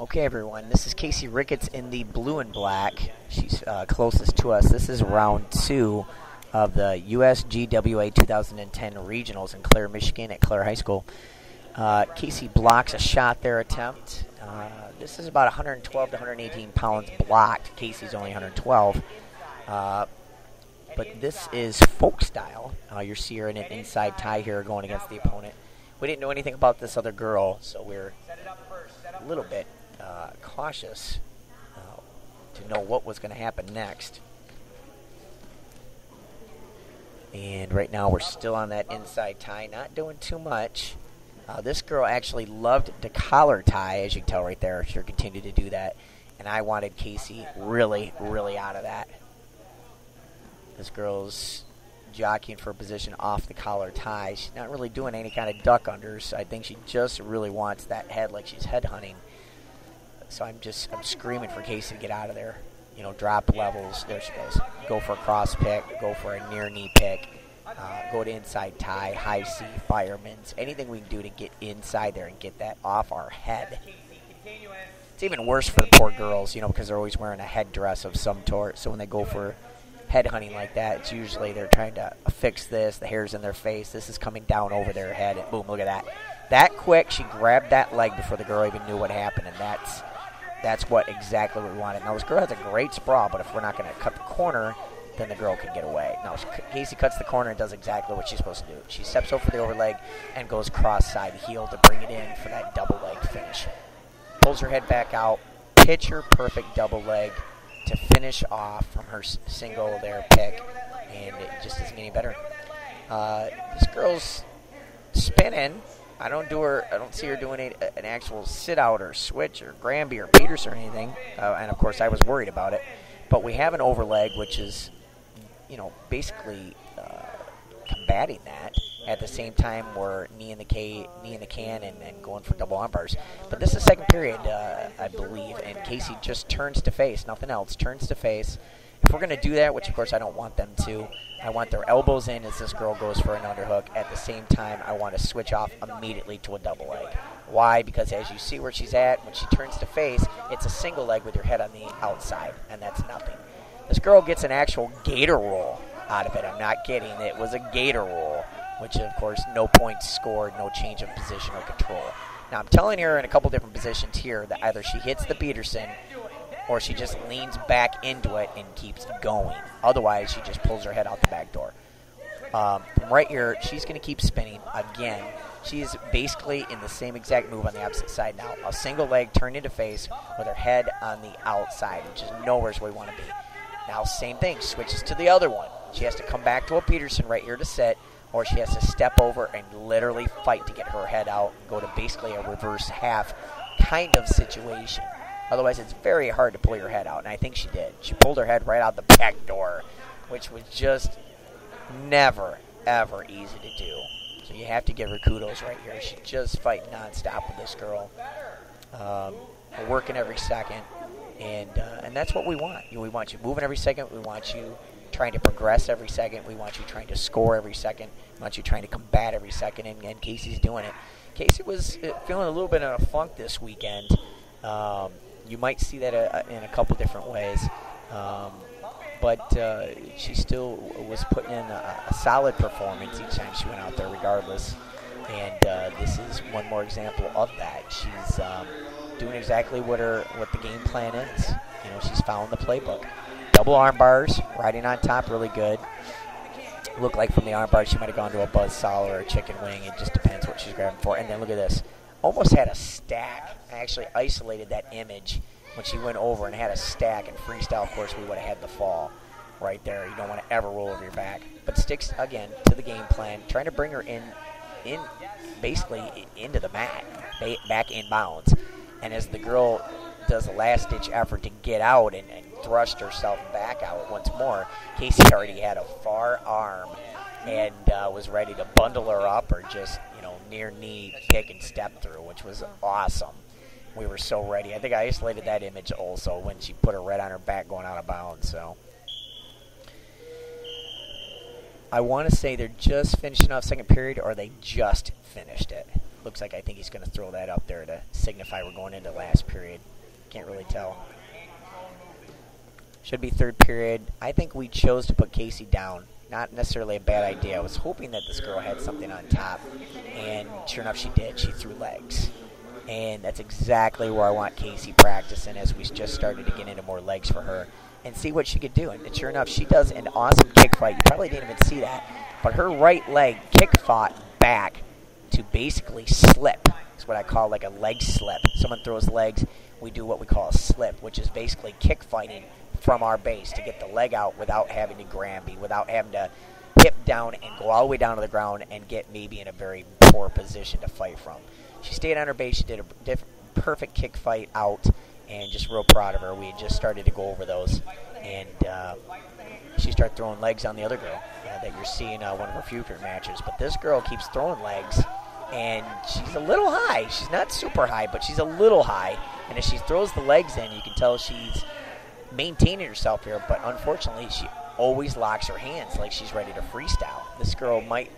Okay, everyone, this is Kasey Ricketts in the blue and black. She's closest to us. This is round 2 of the USGWA 2010 Regionals in Clare, Michigan at Clare High School. Kasey blocks a shot there attempt. This is about 112 to 118 pounds blocked. Kasey's only 112. But this is Folkstyle. You see her in an inside tie here going against the opponent. We didn't know anything about this other girl, so we're a little bit cautious to know what was going to happen next. And right now we're still on that inside tie, not doing too much. This girl actually loved to collar tie, as you can tell right there. She'll continue to do that. And I wanted Kasey really, really out of that. This girl's jockeying for a position off the collar tie. She's not really doing any kind of duck unders. I think she just really wants that head like she's head hunting. So I'm screaming for Kasey to get out of there. You know, drop levels. There she goes. Go for a cross pick. Go for a near knee pick. Go to inside tie, high C, fireman's. Anything we can do to get inside there and get that off our head. It's even worse for the poor girls, you know, because they're always wearing a headdress of some sort. So when they go for head hunting like that, it's usually they're trying to fix this. The hair's in their face. This is coming down over their head. And boom, look at that. That quick, she grabbed that leg before the girl even knew what happened, and that's what exactly what we wanted. Now, this girl has a great sprawl, but if we're not going to cut the corner, then the girl can get away. Now, Kasey cuts the corner and does exactly what she's supposed to do. She steps over the overleg and goes cross-side heel to bring it in for that double leg finish. Pulls her head back out, picture-perfect double leg to finish off from her single there pick, and it just isn't any better. This girl's spinning. I don't see her doing an actual sit-out or switch or Granby or Peters or anything, and of course I was worried about it. But we have an overleg, which is, you know, basically combating that. At the same time, we're knee in the can, and going for double arm bars. But this is second period, I believe, and Kasey just turns to face, nothing else, turns to face. If we're going to do that, which of course I don't want them to, I want their elbows in as this girl goes for an underhook. At the same time, I want to switch off immediately to a double leg. Why? Because as you see where she's at, when she turns to face, it's a single leg with your head on the outside, and that's nothing. This girl gets an actual gator roll out of it. I'm not kidding. It was a gator roll, which of course no points scored, no change of position or control. Now I'm telling her in a couple different positions here that either she hits the Peterson or she just leans back into it and keeps going. Otherwise, she just pulls her head out the back door. From right here, she's going to keep spinning. Again, she's basically in the same exact move on the opposite side now. A single leg turned into face with her head on the outside, which is nowhere where we want to be. Now, same thing. Switches to the other one. She has to come back to a Peterson right here to sit, or she has to step over and literally fight to get her head out and go to basically a reverse half kind of situation. Otherwise, it's very hard to pull your head out, and I think she did. She pulled her head right out the back door, which was just never, ever easy to do. So you have to give her kudos right here. She's just fighting nonstop with this girl. Working every second, and that's what we want. We want you moving every second. We want you trying to progress every second. We want you trying to score every second. We want you trying to combat every second, and Kasey's doing it. Kasey was feeling a little bit of a funk this weekend. You might see that in a couple different ways. But she still was putting in a solid performance each time she went out there regardless. And this is one more example of that. She's doing exactly what the game plan is. You know, she's following the playbook. Double arm bars, riding on top, really good. Looked like from the arm bars she might have gone to a buzzsaw or a chicken wing. It just depends what she's grabbing for. And then look at this. Almost had a stack. I actually isolated that image when she went over and had a stack. And freestyle, of course, we would have had the fall right there. You don't want to ever roll over your back. But sticks, again, to the game plan. Trying to bring her in basically into the mat, back in bounds. And as the girl does a last-ditch effort to get out and thrust herself back out once more, Kasey already had a far arm and was ready to bundle her up or just, near knee pick and step through, which was awesome. We were so ready. I think I isolated that image also when she put her right on her back going out of bounds. So I want to say they're just finishing off second period, or they just finished it. looks like I think he's going to throw that up there to signify we're going into last period. Can't really tell. Should be third period. I think we chose to put Kasey down. Not necessarily a bad idea. I was hoping that this girl had something on top, and sure enough she did. She threw legs. And that's exactly where I want Kasey practicing as we just started to get into more legs for her and see what she could do. And sure enough, she does an awesome kick fight. You probably didn't even see that. But her right leg kick fought back to basically slip. It's what I call like a leg slip. Someone throws legs, we do what we call a slip, which is basically kick fighting from our base to get the leg out without having to Granby, without having to hip down and go all the way down to the ground and get maybe in a very poor position to fight from. She stayed on her base. She did a perfect kick fight out, and just real proud of her. We had just started to go over those, and she started throwing legs on the other girl that you're seeing one of her future matches. But this girl keeps throwing legs, and she's a little high. She's not super high, but she's a little high. And as she throws the legs in, you can tell she's maintaining herself here, but unfortunately she always locks her hands like she's ready to freestyle. This girl might